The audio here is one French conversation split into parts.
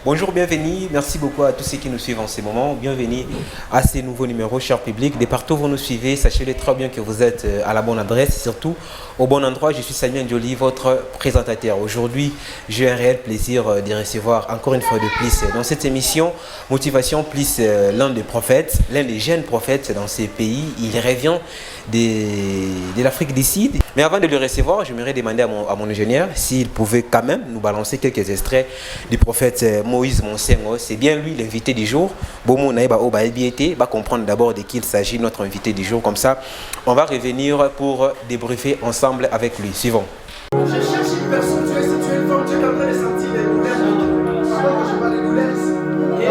Bonjour, bienvenue. Merci beaucoup à tous ceux qui nous suivent en ce moment. Bienvenue à ces nouveaux numéros, cher public. De partout où vous nous suivez, sachez-le très bien que vous êtes à la bonne adresse, surtout au bon endroit. Je suis Samuel Ndioli, votre présentateur. Aujourd'hui, j'ai un réel plaisir de recevoir encore une fois de plus dans cette émission Motivation Plus l'un des prophètes, l'un des jeunes prophètes dans ces pays. Il revient de l'Afrique du Sud. Mais avant de le recevoir, j'aimerais demander à mon ingénieur s'il pouvait quand même nous balancer quelques extraits du prophète Moïse Monsengo. C'est bien lui l'invité du jour. Bomo Naïba Oba Elbiete va comprendre d'abord de qui il s'agit, notre invité du jour. Comme ça, on va revenir pour débriefer ensemble avec lui. Suivons. Je cherche une personne, tu es une femme, tu es en train de sentir les douleurs. Avant que je parle des douleurs,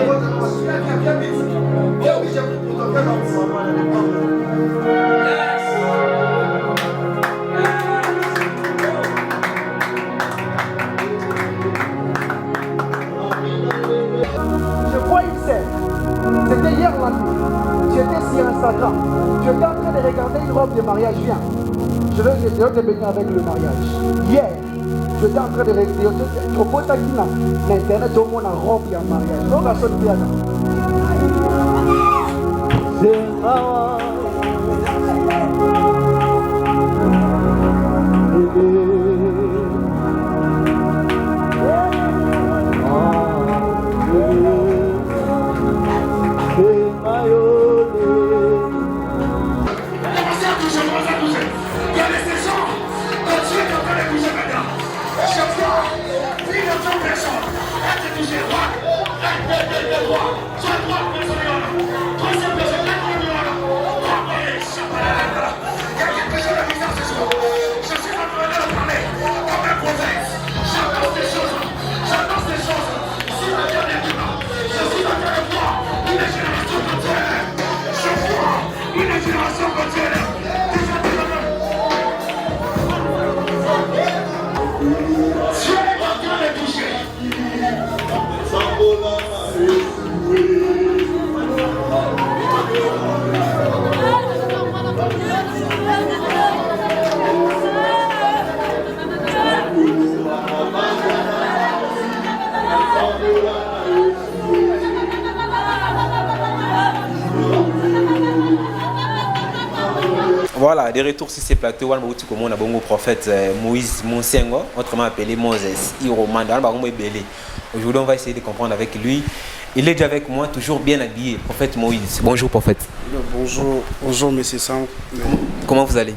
avant que je parle des douleurs, viens oui, j'ai pris pour ton cœur. Je vois une scène. C'était hier la nuit. J'étais sur Instagram. J'étais en train de regarder une robe de mariage. Viens. Je vais te bénir avec le mariage. Hier, j'étais en train de regarder. Je propose à qui na internet au monde en robe de mariage. Donc à son piano. Voilà, de retour sur ces plateaux, on a un prophète Moïse Monsengo, autrement appelé Moses Iromanda. Aujourd'hui, on va essayer de comprendre avec lui. Il est déjà avec moi, toujours bien habillé, prophète Moïse. Bonjour, prophète. Bonjour, monsieur Sam. Comment vous allez?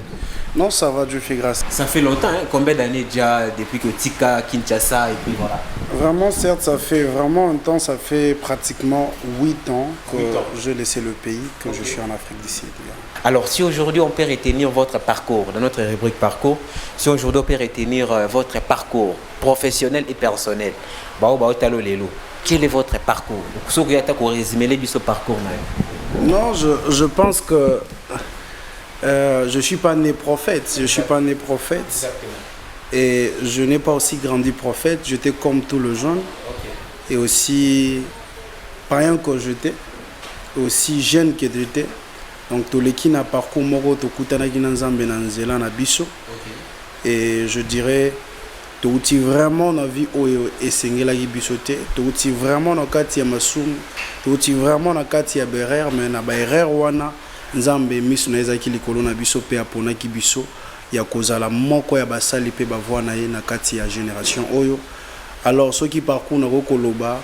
Non, ça va, Dieu fait grâce. Ça fait longtemps, hein? Combien d'années déjà depuis que Tika, Kinshasa et puis voilà? Vraiment, certes, ça fait vraiment un temps, ça fait pratiquement 8 ans que j'ai laissé le pays, que je suis en Afrique du Sud. Alors, si aujourd'hui on peut retenir votre parcours, dans notre rubrique parcours, si aujourd'hui on peut retenir votre parcours professionnel et personnel, quel est votre parcours? Ce que vous résumez ce parcours? Non, je pense que je ne suis pas né prophète. Je suis pas né prophète. Exactement. Et je n'ai pas aussi grandi prophète. J'étais comme tout le jeune. Et aussi païen que j'étais. Aussi jeune que j'étais. Donc, tout le qui n'a parcours moro to kutana ki nzambe na nzela na biso. Et je dirais to uti vraiment na vie oyo esengela ki biso te. To uti vraiment na kati ya masumu. To uti vraiment na kati ya berer mais na ba erreur wana nzambe miso na ezaki likolo na biso pe apona ki biso ya kozala moko ya basali pe bavwa na ye na kati ya génération oyo. Alors ceux qui parcours na koloba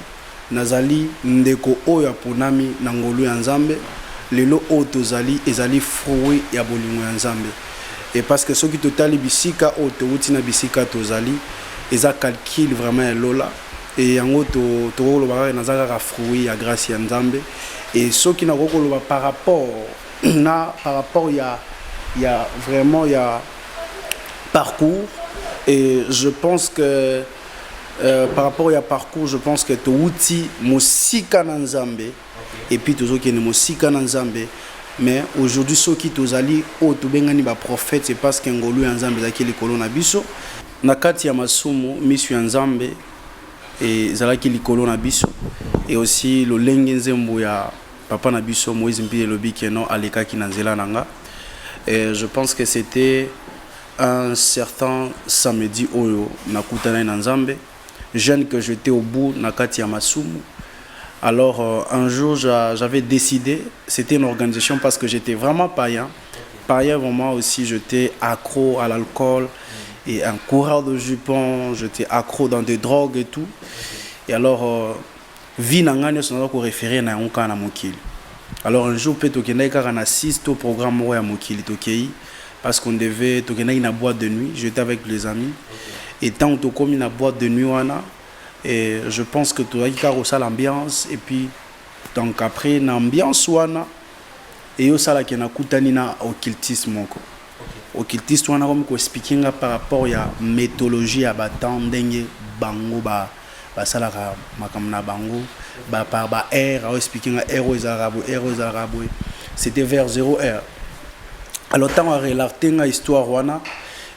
nazali ndeko oyo aponami na ngolu ya nzambe. Lelo otozali ezali fruit ya bolingo ya nzambe. Et parce que ceux qui totali bisika oto uti na bisika tozali eza calcul vraiment ya lola et yango to loba na zaka fruit ya grâce ya nzambe. Et ceux qui na koloba par rapport il y a vraiment il y a parcours et je pense que par rapport à parcours je pense que to uti musika na nzambe. Et puis toujours qui est musika na nzambe mais aujourd'hui ceux qui tozali o to bengani ba prophète c'est parce que ngolu ya nzambe zaki likolo na biso na kati ya masumu misu ya nzambe et zalaki likolo na biso et aussi le lenge nzembo ya papa na biso Moïse Mpile lobi keno alekaki na nzela nanga. Et je pense que c'était un certain samedi oyo nakutana na nzambe jeune que j'étais au bout, Nakati Amasumu. Alors un jour, j'avais décidé, c'était une organisation parce que j'étais vraiment païen. Païen, vraiment aussi, j'étais accro à l'alcool et un coureur de jupons, j'étais accro dans des drogues et tout. Et alors, vie n'a pas référé à un mokili. Alors un jour, peut-être qu'on assiste au programme à mokili tokei parce qu'on devait tourner une boîte de nuit. J'étais avec les amis et tant que comme une boîte de nuit, et je pense que tu as aussi l'ambiance et puis donc après l'ambiance wana et aussi la qui na kutani na occultisme ko occultisme wana comme ko speaking par rapport à mythologie à batang ndenge bango ba salaka makamna bango ba par ba air au speaking à héros arabo c'était vers 0 heure. Alors tant à relater une histoire wana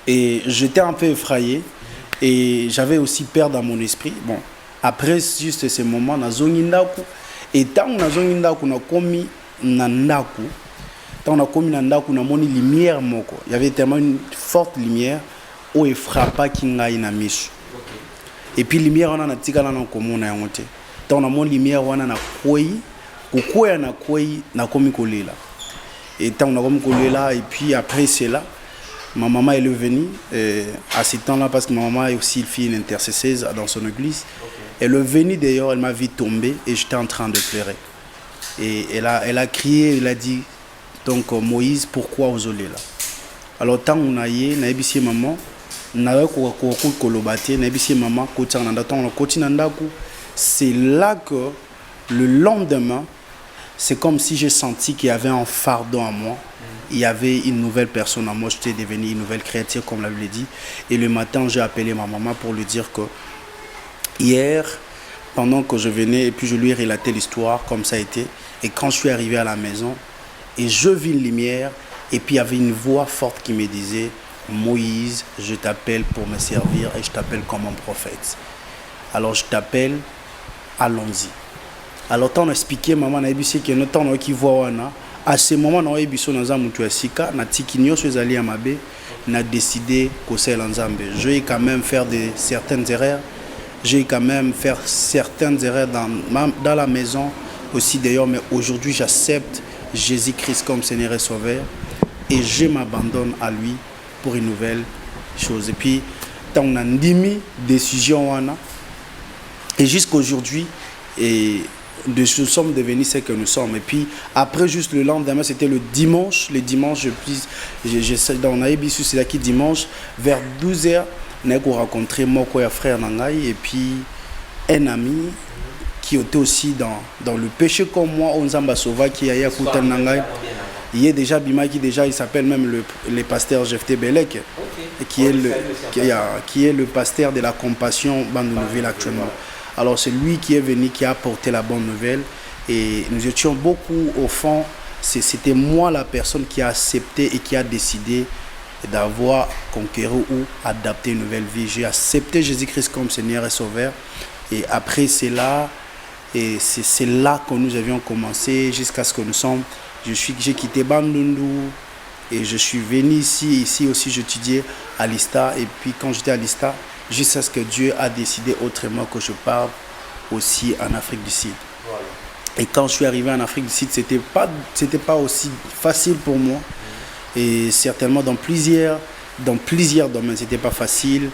et j'étais un peu effrayé. Et j'avais aussi peur dans mon esprit. Bon, après juste ce moment, na zongindaku. Et tant na zongindaku na komi na ndaku. Tant na komi na ndaku na moni lumière moko. Il y avait tellement une forte lumière où il frappa kinga ina misu. Et puis lumière on a tika na komo na yangote. Tant na moni lumière wana na koi, kukoya na koi na komi kolela. Et tant na komi kolela et puis après c'est là. Ma maman elle est venue à ce temps-là parce que ma maman est aussi fille une intercesseuse dans son église. Elle est venue d'ailleurs, elle m'a vu tomber et j'étais en train de pleurer. Et elle a crié, elle a dit donc Moïse, pourquoi vous allez là? Alors tant on a eu, na ebisi maman, na ko kolobate, na ebisi maman côté nandaku. C'est là que le lendemain, c'est comme si j'ai senti qu'il y avait un fardeau en moi. Il y avait une nouvelle personne en moi, j'étais devenu une nouvelle créature comme la Bible dit. Et le matin, j'ai appelé ma maman pour lui dire que hier, pendant que je venais, et puis je lui ai relaté l'histoire comme ça a été. Et quand je suis arrivé à la maison, et je vis une lumière, et puis il y avait une voix forte qui me disait « Moïse, je t'appelle pour me servir et je t'appelle comme un prophète. Alors je t'appelle, allons-y. » Alors tant on a expliqué, maman, on a dit que notre temps qui voit à ce moment on a eu besoin de mutu asika na tikinyo so ezali ya mabe na décidé ko sela nzambe. Je vais quand même faire certaines erreurs. J'ai quand même faire certaines erreurs dans la maison aussi d'ailleurs, mais aujourd'hui j'accepte Jésus-Christ comme Seigneur et Sauveur et je m'abandonne à lui pour une nouvelle chose. Et puis tant on a ndimi décision wana et jusqu'aujourd'hui et nous sommes devenus ce que nous sommes. Et puis après juste le lendemain, c'était le dimanche. Le dimanche, on a eu c'est là qui dimanche vers 12h, on a rencontré mon frère Nangai et puis un ami qui était aussi dans le péché comme moi, Onzamba Sova qui a Yakutan Nangai. Il est déjà Bima qui déjà il s'appelle même le pasteur Jefté Belek qui est le pasteur de la compassion Bande Nouvelle actuellement. Alors c'est lui qui est venu, qui a apporté la bonne nouvelle et nous étions beaucoup au fond, c'était moi la personne qui a accepté et qui a décidé d'avoir conquéri ou adapté une nouvelle vie. J'ai accepté Jésus-Christ comme Seigneur et Sauveur et après c'est là que nous avions commencé jusqu'à ce que nous sommes. J'ai quitté Bandundu et je suis venu ici aussi j'étudiais à l'ISTA et puis quand j'étais à l'ISTA, jusqu'à ce que Dieu a décidé autrement que je parle aussi en Afrique du Sud. Voilà. Et quand je suis arrivé en Afrique du Sud, c'était pas aussi facile pour moi. Et certainement dans plusieurs domaines, c'était pas facile.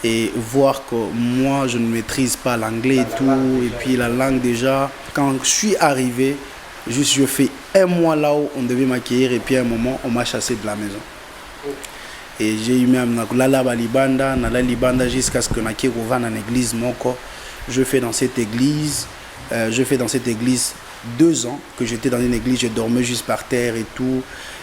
Et voir que moi, je ne maîtrise pas l'anglais et tout. Et puis la langue déjà. Quand je suis arrivé, je fais un mois là où on devait m'accueillir. Et puis à un moment, on m'a chassé de la maison. Et j'ai eu même la libanda jusqu'à ce que je revienne en église. Je fais dans cette église 2 ans que j'étais dans une église, je dormais juste par terre et tout.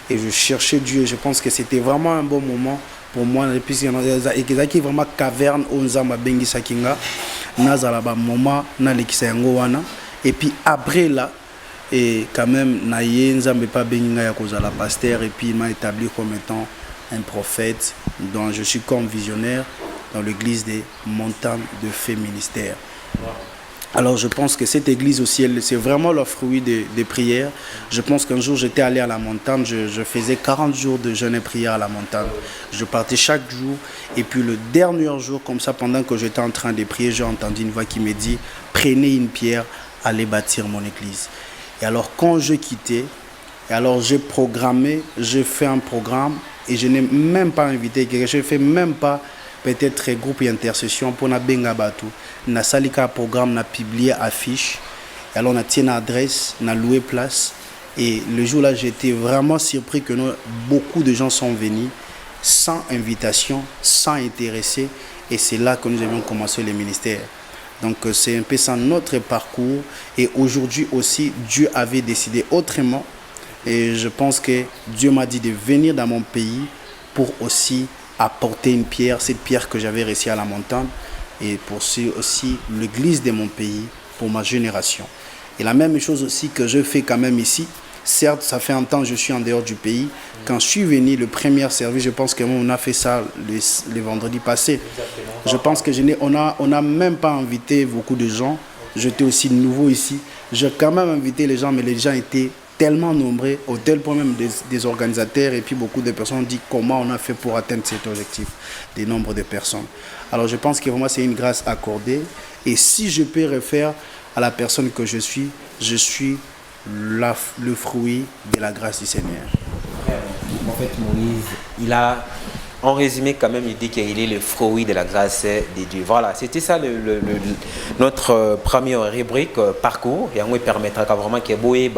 Et je cherchais Dieu. Je pense que c'était vraiment un bon moment pour moi. Et puis il y a vraiment caverne où nous avons bengi sakinga. Nazalaba moment na lekisa yango wana. Et puis après là, et quand même naye nzambe pas bengi ya kozala pasteur et puis il m'a établi comme étant un prophète dont je suis comme visionnaire dans l'église des montagnes de Feu Ministère. Wow. Alors je pense que cette église aussi, c'est vraiment le fruit des prières. Je pense qu'un jour j'étais allé à la montagne, je faisais 40 jours de jeûne et prière à la montagne. Je partais chaque jour et puis le dernier jour, comme ça, pendant que j'étais en train de prier, j'ai entendu une voix qui me dit « Prenez une pierre, allez bâtir mon église ». Et alors quand je quittais, et alors j'ai programmé, j'ai fait un programme et je n'ai même pas invité quelqu'un, je ne fais même pas peut-être groupe d'intercession pour na benga batu na salika programme na publié affiche et alors on a tient adresse na loué place et le jour là j'étais vraiment surpris que beaucoup de gens sont venus sans invitation, sans intéresser et c'est là que nous avions commencé le ministère. Donc c'est un peu ça notre parcours et aujourd'hui aussi Dieu avait décidé autrement et je pense que Dieu m'a dit de venir dans mon pays pour aussi apporter une pierre, cette pierre que j'avais reçue à la montagne et pour aussi l'église de mon pays, pour ma génération. Et la même chose aussi que je fais quand même ici, certes ça fait un temps que je suis en dehors du pays, quand je suis venu le premier service, je pense qu'on a fait ça le vendredi passé. Je pense que on a même pas invité beaucoup de gens, j'étais aussi nouveau ici, j'ai quand même invité les gens mais les gens étaient tellement nombreux, au tel point même des organisateurs et puis beaucoup de personnes ont dit comment on a fait pour atteindre cet objectif, des nombres de personnes. Alors je pense que vraiment c'est une grâce accordée et si je peux refaire à la personne que je suis le fruit de la grâce du Seigneur. En fait, Moïse, il a en résumé quand même il dit qu'il est le fruit de la grâce de Dieu. Voilà, c'était ça notre première rubrique parcours et on va permettre vraiment que Boé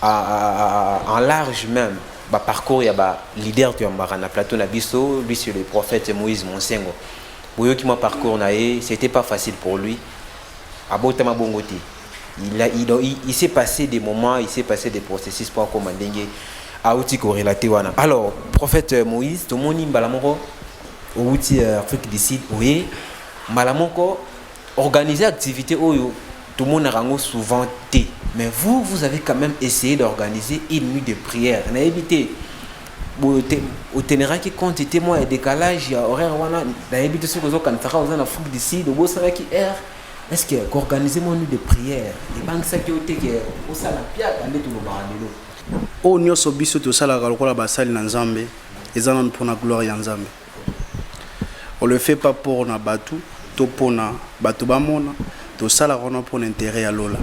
en large même parcours il y a leader tu as na plateau na biso lui sur le prophète Moïse Monsengo boyo qui m'a parcours naé c'était pas facile pour lui abotama bongoti il s'est passé des moments, il s'est passé des processus pour commander auti corrélaté wana. Alors prophète Moïse tout moni mbalamoko outi Afrique du Sud oui mbalamoko organiser activité oyo tout le monde a souvent té. Mais vous avez quand même essayé d'organiser une nuit de prière. On a évité au ténéra qui compte moi et décalage il y a horaire wana on a évité ce que vous quand ça aux Afrique du Sud au boss qui air est-ce que organiser mon nuit de prière les banques ça qui au ça la pierre quand tout le barandelo o nyoso biso to sala kalokola basali na Nzambe ezana pour na gloire ya Nzambe. On le fait pas pour na batu to pona batu bamona to sala rona pour l'intérêt à lola.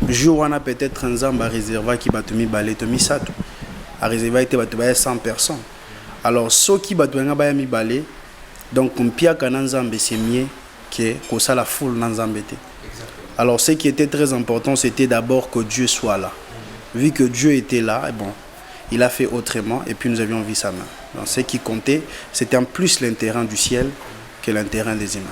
Jour on a peut-être Nzambe a réservé qui batumi balé to misato a réservé été batu ba 100 personnes. Alors ceux qui batu nga ba mi balé donc on pia kana Nzambe c'est mieux que ko sala foule na Nzambe té. Alors ce qui était très important c'était d'abord que Dieu soit là. Vu que Dieu était là, bon, il a fait autrement et puis nous avions vu sa main. Donc ce qui comptait, c'était en plus l'intérêt du ciel que l'intérêt des humains.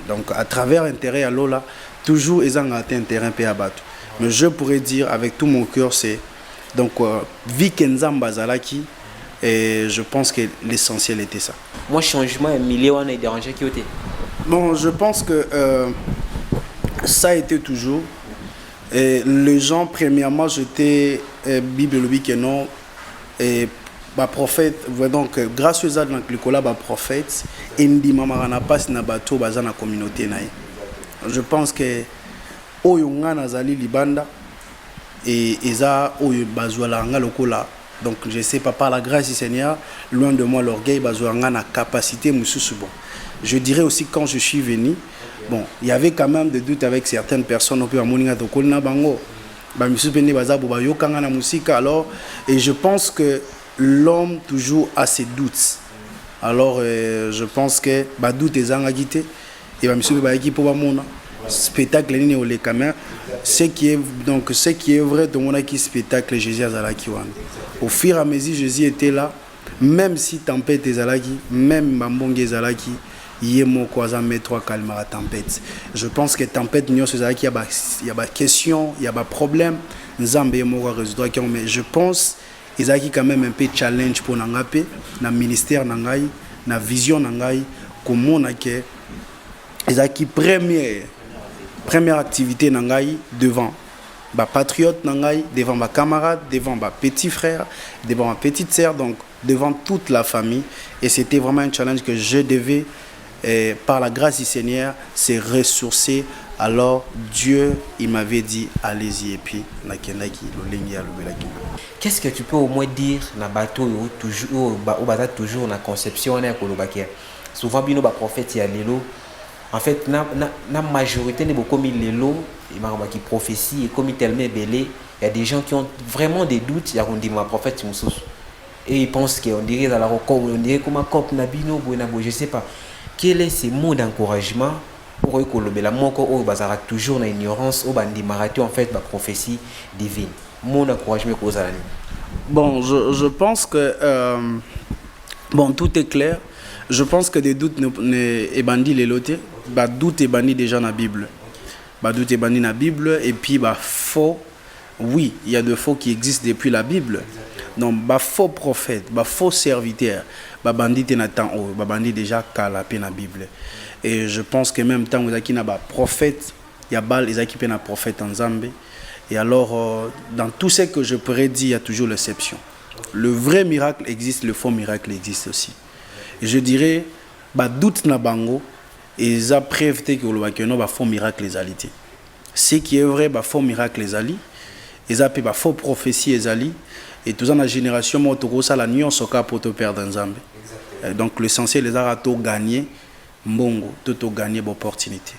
Donc à travers l'intérêt à l'Ola, toujours ils ont atteint un terrain peu abattu. Mais je pourrais dire avec tout mon cœur, c'est donc vu qu'Enzamba Zalaki, et je pense que l'essentiel était ça. Moi, changement et milieu, on a dérangé qui était. Bon, je pense que ça a été toujours. Et les gens, premièrement, j'étais Bible que non, et prophète, donc grâce à Nicolas, prophète, et ndi mamarana pas na bateau baza na communauté naï. Je pense que oyunga nazali libanda et eza oyo bazwala nga lokola. Donc je sais pas par la grâce du Seigneur, loin de moi l'orgueil bazwanga na capacité mususu bon. Je dirais aussi quand je suis venu. Bon, il y avait quand même des doutes avec certaines personnes. Alors, et je pense que l'homme toujours a ses doutes. Alors, je pense que doute est angagité et spectacle ce qui est vrai de mon qui spectacle Jésus azalaki wana. Au fur et à mesure Jésus était là, même si tempête ezalaki, même mambonge ezalaki. Je pense que tempête il y a des questions, il y a des problèmes, mais je pense qu'il y a quand même un peu de challenge pour le ministère, la vision, comment que première activité devant les patriotes, devant mes camarades, devant mes petits frères, devant ma petite sœur, donc devant toute la famille. Et c'était vraiment un challenge que je devais. Et par la grâce du Seigneur, c'est ressourcer Alors Dieu, il m'avait dit, allez-y, et puis, qu'est-ce que tu peux au moins dire na bateau toujours toujours na conception na kolobakia souvent bino ba prophète ya lelo en fait na majorité ne beaucoup mis lelo et ma qui prophétie et comme tellement belé il y a des gens qui ont vraiment des doutes ya on dit ma prophète mususu et ils pensent qu'on dirait dans la record on dirait comme un cop na bino bo je sais pas quel est ce mot d'encouragement pour kolobela moko o bazara toujours na ignorance au bandi marathon en fait ba prophétie divine mon encouragement aux années. Bon, je pense que bon, tout est clair. Je pense que des doutes ne bandit les lotés. Bah doute est banni déjà dans la Bible. Bah doute est banni dans la Bible et puis bah faux. Oui, il y a de faux qui existent depuis la Bible. Donc bah faux prophète, bah faux serviteur, bah bandit est n'attend oh, bah bandit déjà calapé dans la Bible. Et je pense que même temps où il y a bah prophète, il y a bal les équipes na prophète en Zambie. Et alors, dans tout ce que je pourrais dire, il y a toujours l'exception. Le vrai miracle existe, le faux miracle existe aussi. Et je dirais, bah doute na bango, et ça preuve que le faux miracle les alités. Ce qui est vrai, bah faux miracle les ali, et ça peut bah faux prophétie les ali, et tout ça dans la génération, moi tout ça la nuance au cas pour te perdre en Zambie. Donc l'essentiel les a tout gagné, mbongo, tout gagné l'opportunité.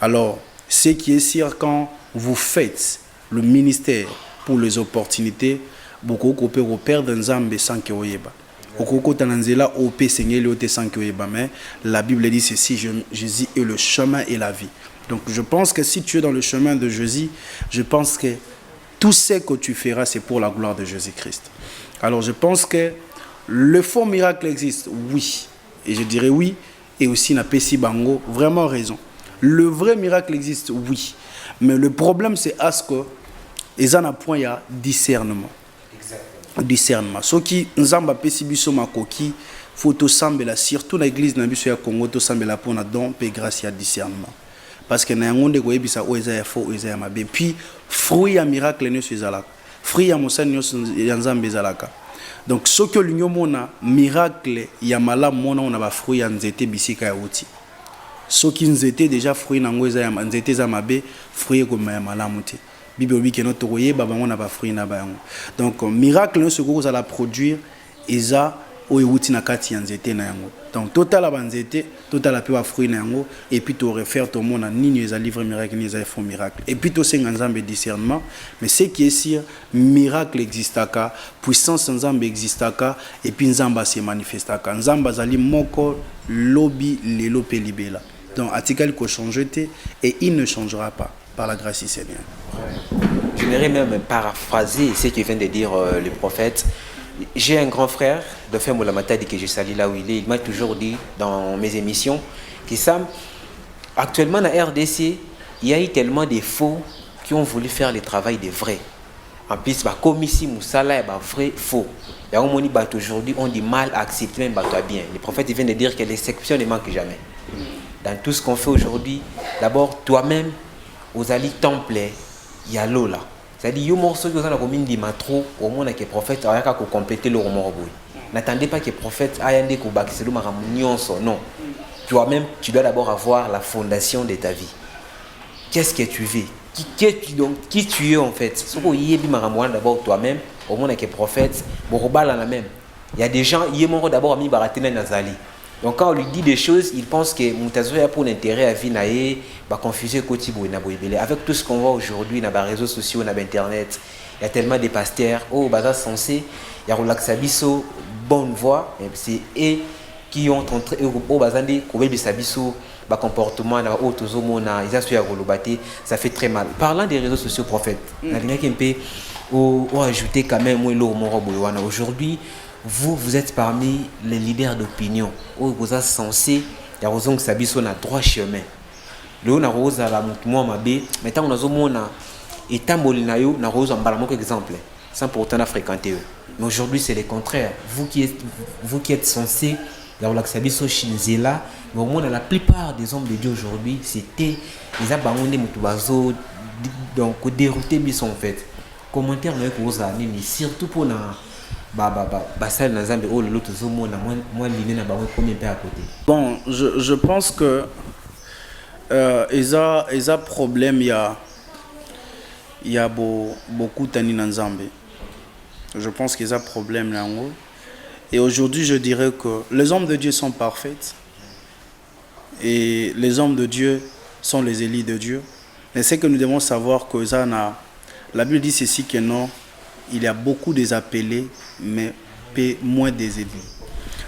Alors, ce qui est sûr quand vous faites le ministère pour les opportunités, beaucoup de gens perdent un Zambé sans que vous beaucoup de gens ont payé sans que vous mais la Bible dit ceci, Jésus est le chemin et la vie. Donc je pense que si tu es dans le chemin de Jésus, je pense que tout ce que tu feras, c'est pour la gloire de Jésus-Christ. Alors je pense que le faux miracle existe, oui. Et je dirais oui, et aussi na Pessi Bango, vraiment raison. Le vrai miracle existe, oui. Mais le problème, c'est à ce que ils en a point, il y a discernement. Exactement. Discernement. Ce qui nous a fait biso makoki, faut tout sembler surtout dans l'église na biso ya Congo, tout sembler pour na don pe grâce à discernement. Parce que na ngonde ko yebisa o eza ya faux, o eza ya mabe. Puis fruit ya miracle ne sezalaka. Fruit ya mosani ya Nzambe ezalaka. Donc ce que l'union mona miracle ya malamu mona on a ba fruit ya nzete bisika ya uti. Ce qui nous était déjà fruit nango eza ya nzete za mabe, fruit ko ya malamu te. Bible dit que notre royer babango na ba fruit na ba yango. Donc miracle ne se ko za la produire eza o yuti na kati ya nzete na yango. Donc total la banzete, total la pe ba fruit na yango et puis to refaire tout monde nini eza livre miracle ni eza faux miracle. Et puis to senga nzambe discernement, mais ce qui est sûr miracle existaka, puissance nzambe existaka et puis nzamba se manifestaka. Nzamba zali moko lobby lelo pe libela. Donc article ko changer et il ne changera pas par la grâce du Seigneur. J'aimerais même paraphraser ce que vient de dire le prophète. J'ai un grand frère, Dauphin Moulamata, que je salue là où il est. Il m'a toujours dit dans mes émissions que Sam, actuellement dans RDC, il y a eu tellement de faux qui ont voulu faire le travail des vrais. En plus, comme ici, Moussala est vrai faux. Et aujourd'hui, on dit mal à accepter, même bien. Le prophète vient de dire que l'exception ne manque jamais. Dans tout ce qu'on fait aujourd'hui, d'abord, toi-même, aux alliés temple, il y a l'eau là. C'est-à-dire, il y a un morceau qui est dans la matro, au moins que le prophète a complété le roman. N'attendez pas que le prophète ait un découbac, c'est le maramounion, non. Toi-même, tu dois d'abord avoir la fondation de ta vie. Qu'est-ce que tu veux? Qui tu es en fait? Ce que tu es d'abord toi-même, au moins que le prophète, il y a des gens, il est d'abord à Baratena Nazali. Donc quand on lui dit des choses, il pense que Moutazo a pour l'intérêt à vie va confuser avec tout ce qu'on voit aujourd'hui dans les réseaux sociaux, dans Internet. Il y a tellement de pasteurs, censé, il y a Relaxabiso, bonne voix, c'est eux qui ont entré au bazandi, comportement, ça fait très mal. Parlant des réseaux sociaux, prophète, on a ajouté quand même aujourd'hui. Vous êtes parmi les leaders d'opinion. Vous êtes censé, il y a raison que ça bise sur un droit chemin. Le na rose à la montement mabé, maintenant on a zomona et tambolinayo na rose en balamok exemple, sans pourtant la fréquenter. Mais aujourd'hui c'est le contraire. Vous qui êtes censé, il y a que ça bise sur Shinzela, mais au moins la plupart des hommes de Dieu aujourd'hui c'était les abandonnés mutubazo donc dérouté bis en fait. Commentaire mais que vous avez mais surtout pour na Bon, je pense que ils ont problème, il y a beaucoup de Nzambe. Je pense qu'ils ont problème là en haut. Et aujourd'hui, je dirais que les hommes de Dieu sont parfaits. Et les hommes de Dieu sont les élus de Dieu. Mais c'est que nous devons savoir que la Bible dit ceci que non, il y a beaucoup des appelés, mais moins des élus.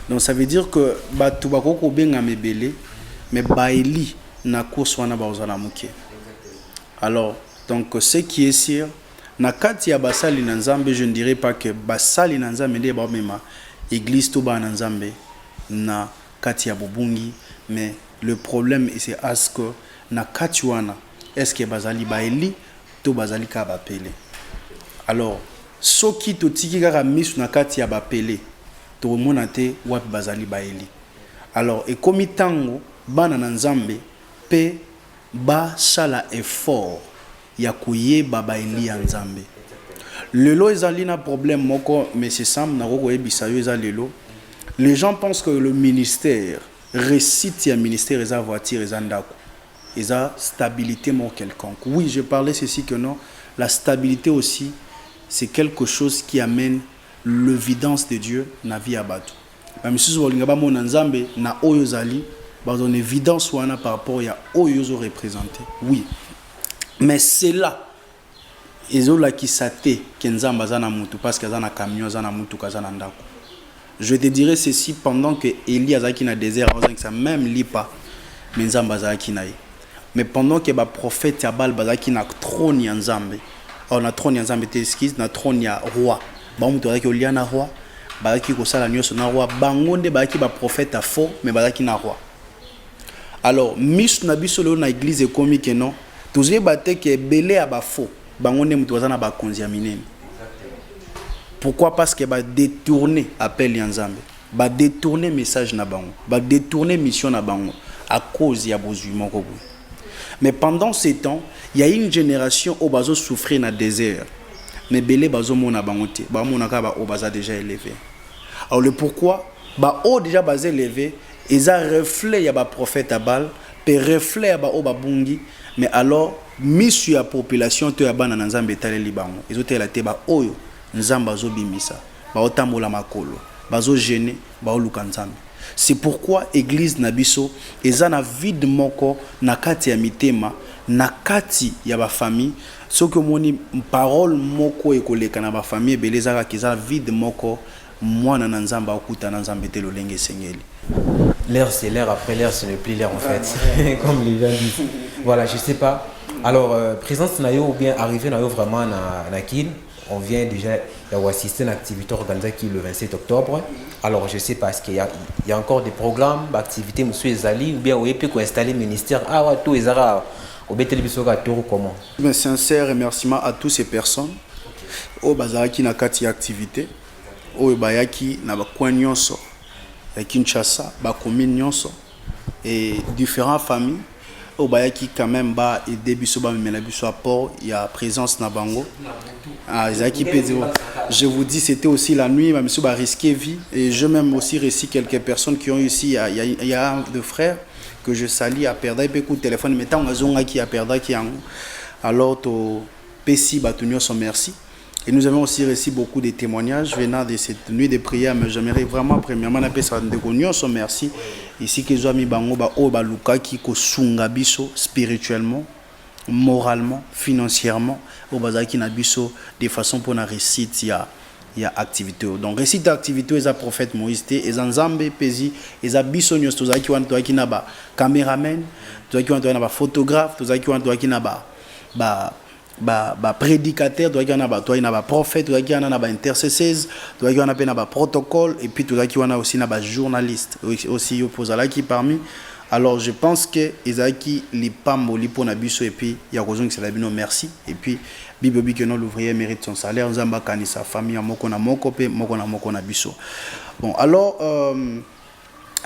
Donc ça veut dire que tout va bien mebele, mais baeli na course wana bazana muke. Alors donc ce qui est sûr, na kati ya basali na Nzambe, je ne dirais pas que basali na Nzambe nde ba mema église to ba na Nzambe na kati ya bobungi, mais le problème c'est à ce que na kati wana est-ce que bazali baeli to bazali ka bapele. Alors soki to tiki kaka misu na kati ya bapele to mona te wapi bazali baeli. Alors et comme tango bana na Nzambe pe ba sala effort ya koyeba baeli ya Nzambe. Lelo ezali na problème moko mais c'est sam na ko yebisa yo eza lelo. Les gens pensent que le ministère récite ya ministère eza voiture eza ndako. Eza stabilité mon quelconque. Oui, je parlais ceci que non, la stabilité aussi c'est quelque chose qui amène l'évidence de Dieu na vie à bateau. Même si vous avez mon Nzambe na oyo zali, une évidence wana par rapport à oyo zo représenté. Oui. Mais c'est là ezola qui saté que Nzamba za na mutu parce que za na camion za na mutu kaza na ndako. Je te dirais ceci pendant que Élie azaki na désert avant que ça même lit pas mais Nzamba za ki na. Mais pendant que ba prophète ya Baal bazaki na trône ya Nzambe. On a trône ya Nzambe te esquisse na trône ya roi. Ba mutu azaki olia na roi, bazaki ko sala nyoso na roi, bangonde bazaki ba prophète a faux mais bazaki na roi. Alors, mis na biso le na église ekomi que non, tous les baté que belé a ba faux, bangonde mutu bazana ba konziamine. Pourquoi? Parce que ba détourner appel ya Nzambe, ba détourner message na bango, ba détourner mission na bango à cause ya bozui moko. Mais pendant ces temps, il y a une génération où bazo souffrir na désert. Mais belé bazo mona bangote, ba mona ka ba o baza déjà élevé. Alors le pourquoi? Ba o déjà basé élevé, ils a reflet ya ba prophète à Baal, pe reflet ya ba o ba bungi, mais alors misu ya population to ya bana na Nzambe taleli bango. Ezotela te ba oyo Nzamba zo bimisa, ba otambola makolo, bazo gêner, ba o luka Nzambe. C'est pourquoi église nabiso ezana vide moko na kati ya mitema na kati ya ba famille ce que moni parole moko ekoleka na ba famille belezaka kiza vide moko mwana na Nzamba okuta na Nzambe te lolenge sengeli. L'air c'est l'air, après l'air ce n'est plus l'air en fait. Comme les gens disent. Voilà, je sais pas. Alors présence nayo ou bien arrivé nayo vraiment na kin. On vient déjà d'assister à une activité organisée qui le 27 octobre. Alors, je ne sais pas, est-ce qu'il y a encore des programmes, d'activités, monsieur Zali, ou bien on peut installer le ministère. Ah, ouais, tout est là. Au Bételbisoga, tout comment? Un sincère remerciement à toutes ces personnes. Au Bazaraki na kati activité. Au Bayaki na bakwa nyonso. Ya Kinshasa, ba commune nyonso. Et différentes familles. Au Bayaki quand même ba et début soba mais biso apport il y a présence na bango. Ah je vous dis c'était aussi la nuit mais monsieur ba risqué vie et je même aussi récit quelques personnes qui ont ici il y a un de frères que je salue à perdre et coup de téléphone mais tant ngazonga qui a perdu qui en alors to pesi batunyo son merci. Et nous avons aussi reçu beaucoup de témoignages venant de cette nuit de prière. Mais j'aimerais vraiment, premièrement, appeler ça de cognon son merci. Ici, que j'ai mis bango ba o ba luka qui ko sunga biso spirituellement, moralement, financièrement, au bazaki na biso de façon pour na récite il y a activité. Donc récite d'activité les prophète Moïse té les Nzambe pesi les biso nyos to zaki wan to aki na ba caméraman, to zaki wan to na ba photographe, to zaki wan to aki na ba prédicateur doit y en avoir toi il y en a prophète doit y en avoir intercesseurs doit y en avoir protocole et puis doit y en a aussi na ba journaliste aussi opposé là qui parmi alors je pense que Isaki li pambo li pona biso et puis il y a raison que c'est la bino merci et puis bible que non l'ouvrier mérite son salaire nzamba kani sa famille moko na moko pe moko na biso. Bon alors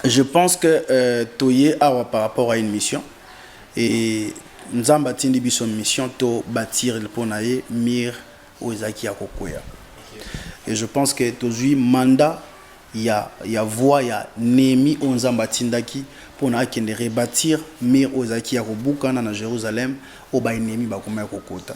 je pense que toyé a par rapport à une mission et Nzamba tindi biso mission to bâtir le ponaye mir ozaki akokoya. Et je pense que tozui mandat il y a voix, il y a Némi Onzamba Tindaki pour na kende rebâtir mir ozaki ya kobukana na Jérusalem o ba Némi ba koma kokota.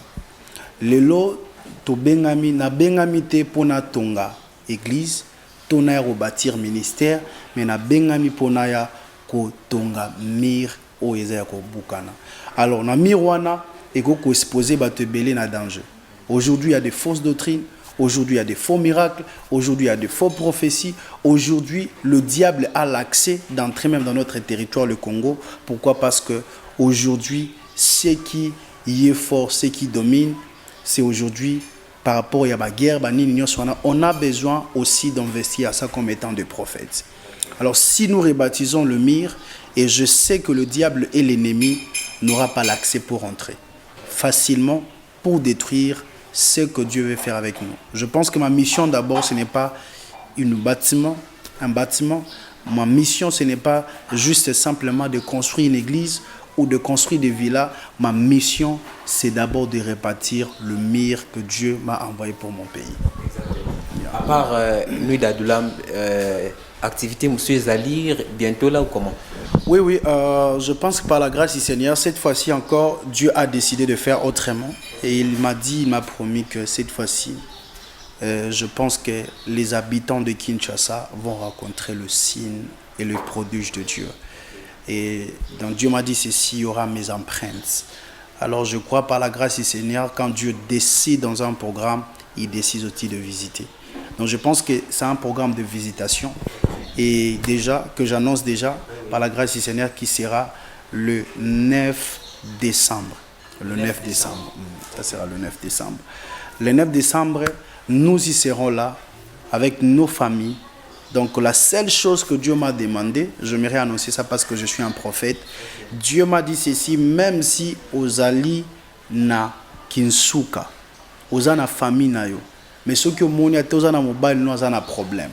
Lelo to bengami na bengami te pona tonga église, tona ya rebâtir ministère, mais na bengami pona ya ko tonga mir o eza ya kobukana. Alors na mir wana eko ko exposer ba te belé na danger. Aujourd'hui il y a des fausses doctrines. Aujourd'hui, il y a des faux miracles. Aujourd'hui, il y a des faux prophéties. Aujourd'hui, le diable a l'accès d'entrer même dans notre territoire, le Congo. Pourquoi? Parce que aujourd'hui, ce qui y est fort, ce qui domine, c'est aujourd'hui, par rapport à la guerre, on a besoin aussi d'investir à ça comme étant des prophètes. Alors, si nous rebaptisons le mire, et je sais que le diable et l'ennemi n'aura pas l'accès pour entrer facilement, pour détruire ce que Dieu veut faire avec nous. Je pense que ma mission d'abord, ce n'est pas un bâtiment. Ma mission, ce n'est pas juste simplement de construire une église ou de construire des villas. Ma mission, c'est d'abord de répartir le mire que Dieu m'a envoyé pour mon pays. À part Nuit d'Adoulam, activité Monsieur Zalir, bientôt là ou comment? Oui, je pense que par la grâce du Seigneur, cette fois-ci encore, Dieu a décidé de faire autrement. Et il m'a promis que cette fois-ci, je pense que les habitants de Kinshasa vont rencontrer le signe et le prodige de Dieu. Et donc Dieu m'a dit ceci, il y aura mes empreintes. Alors je crois par la grâce du Seigneur, quand Dieu décide dans un programme, il décide aussi de visiter. Donc je pense que c'est un programme de visitation. Et déjà, que j'annonce déjà, par la grâce du Seigneur, qui sera le 9 décembre. Le 9 décembre. Ça sera le 9 décembre. Le 9 décembre, nous y serons là, avec nos familles. Donc la seule chose que Dieu m'a demandé, j'aimerais annoncer ça parce que je suis un prophète. Dieu m'a dit ceci, même si Ozali na Kinsuka, Ozana famille na yo, mais ce que moni ate Ozana mobile no Ozana problème.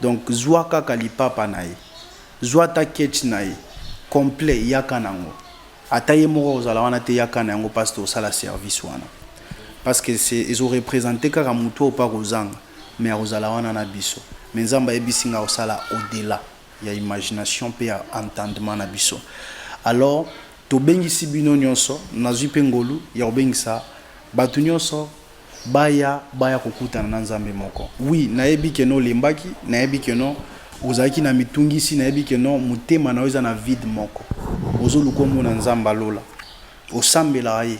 Donc Zwaka kalipapa na ye, Zwata ketch na ye, complet yaka nango. Ataye moko ozala wana te yaka nango parce que osala service wana. Parce que c'est ils ont représenté kaka muto pa kozanga, mais ozala wana na biso. Mais nzamba ebisinga osala au-delà. Il y a imagination pe ya entendement na biso. Alors to bengisi bino nyonso nazwi pengolu ya obengisa batu nyonso baya kokutana na nzambe moko. Oui, nayebi keno lembaki, nayebi keno ozaki na mitungisi, nayebi keno mutema na oza na vide moko. Ozoluko mona nzamba lola. Osambela ye.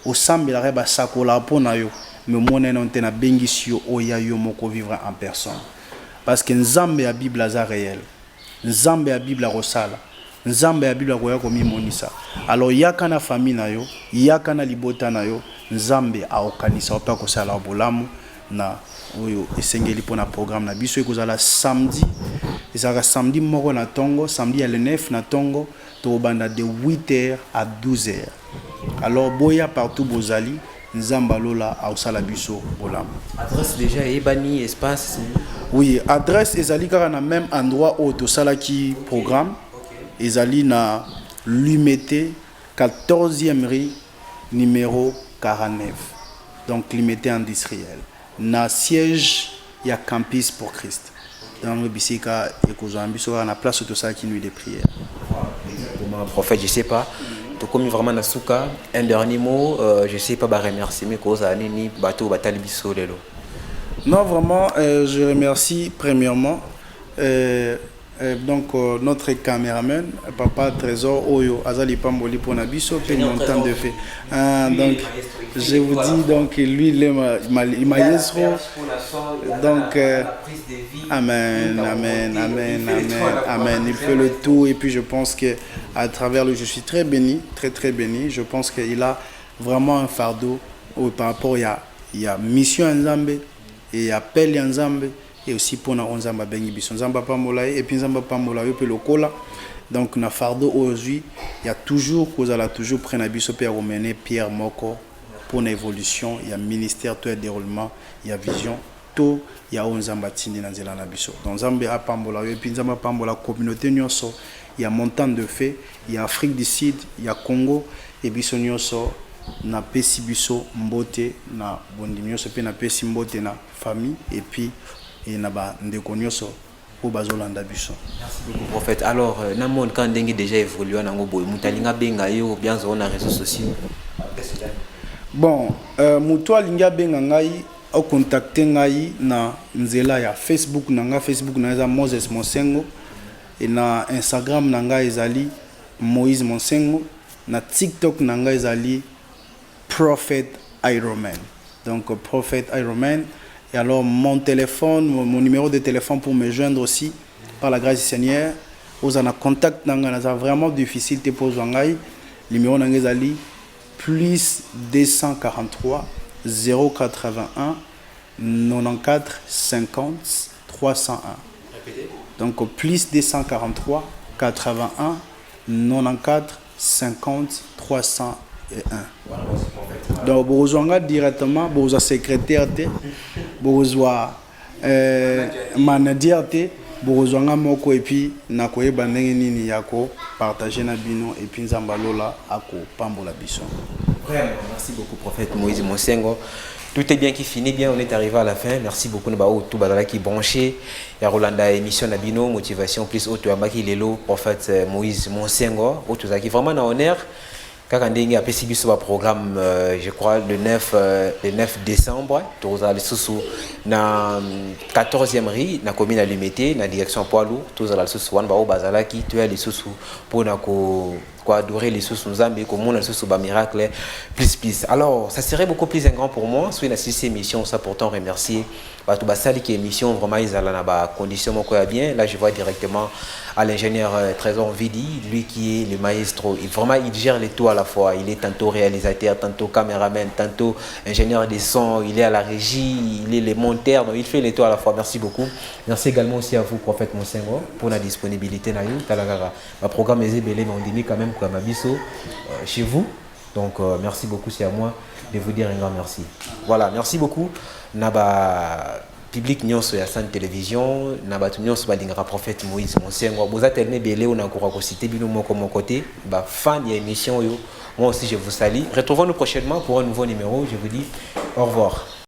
Osambela ba sakola pona yo. Me mona non te na bengisi yo oya yo moko vivre en personne. Parce que nzambe ya Bible aza réel. Nzambe ya Bible rosala. Nzambe ya Bible koya komi monisa. Alors yaka na famille na yo, yaka na libota na yo, nzambe aokanisa opa kosala bolamu na oyo esengeli pona programme na biso ekozala samedi. Ezaka samedi moko na tongo, samedi ya le 9 na tongo, to banda de 8h à 12h. Alors boya partout bozali, nzamba lola aosala biso bolamu. Adresse déjà ebani espace. Oui, adresse ezali kaka na même endroit où to sala ki programme. Ezali na Lumete 14e rue numéro 49. Donc Lumete industriel. Na siège ya Campus pour Christ. Dans le bisika ekozambi so na place où to sala ki nuit de prière. Exactement, prophète, je sais pas. To comme vraiment na suka, un dernier mot, je sais pas ba remercier mes causes à nini bateau batali biso lelo. Non, vraiment, je remercie premièrement donc notre caméraman, Papa Trésor Oyo, Azali Pamboli pour Nabiso, puis montant de fait. Donc, je vous dis, donc, lui, il est maestro. Donc, amen, amen, amen, amen, amen. Il fait le tout, et puis je pense qu'à travers lui, je suis très béni, très, très béni. Je pense qu'il a vraiment un fardeau par rapport, il y a mission en Zambie. Et appel ya nzambe et aussi pour na nzamba bengi biso nzamba pambola et puis nzamba pambola yo pe lokola donc na fardeau aujourd'hui il y a toujours kozala toujours prendre biso pe mener Pierre moko pour une évolution il y a ministère tout déroulement il y a vision tout il y a nzamba tindi na nzela na biso donc nzambe a pambola yo et puis nzamba pambola communauté nyonso il y a montant de fait il y a Afrique du Sud il y a Congo et biso nyonso na pesi biso mbote na bondi nyonso pe na pesi mbote na famille et puis et naba ndeko nyonso po bazolanda biso. Merci beaucoup prophète. Alors namon quand ndenge déjà évolué na ngo boy mutalinga benga yo bien zo na réseaux sociaux. Bon, mutu alingi abenga ngai contacter ngai na nzela ya Facebook nanga Facebook na eza Moses Monsengo et na Instagram nanga ezali Moïse Monsengo, na TikTok nanga ezali Prophet Ironman. Donc Prophet Ironman. Et alors mon téléphone, mon numéro de téléphone pour me joindre aussi par la grâce du Seigneur. Vous en avez contact nanga c'est vraiment difficile de poser ngai. Numéro nanga ezali plus 243 081 94 50 301. Répétez. Donc plus 243 81 94 50 301. Donc vous avez directement vous secrétaire vous avez manager vous avez moko et puis na koyeba ndenge nini yako partager na bino et puis nzambalola ako pambola biso. Vraiment, merci beaucoup prophète Moïse Monsengo. Tout est bien qui finit bien, on est arrivé à la fin. Merci beaucoup tout badala qui branché. Il y a Rolanda émission Nabino motivation plus auto amaki lelo prophète Moïse Monsengo, auto qui vraiment na honneur. Quand on a fait ce programme, je crois, le 9 décembre, tous les sous na 14e rue, na commune à Limité, na direction Poilou, tous les sous wan ba o bazala qui tu as les sous pour na ko adorer les sous Nzambe, comme on a sous ba miracle plus. Alors, ça serait beaucoup plus grand pour moi, soit la 6e émission, ça pourtant remercier tout basali qui émission vraiment ils allaient na ba condition moko ya bien. Là, je vois directement à l'ingénieur Trésor Vidi, lui qui est le maestro, il gère les tout à la fois. Il est tantôt réalisateur, tantôt caméraman, tantôt ingénieur des sons, il est à la régie, il est le monteur, donc il fait les tout à la fois. Merci beaucoup. Merci également aussi à vous, prophète Monsengo, pour la disponibilité. Ma programme est belé, mais on dit quand même comme Abisso chez vous. Donc merci beaucoup, c'est à moi de vous dire un grand merci. Voilà, merci beaucoup. Naba public nyonso ya Sainte Télévision na batu nyonso balingaka prophète Moïse Monsengo boza tellement belé on a encore cité bino moko mon côté ba fan ya émission yo moi aussi je vous salue. Retrouvons-nous prochainement pour un nouveau numéro. Je vous dis au revoir.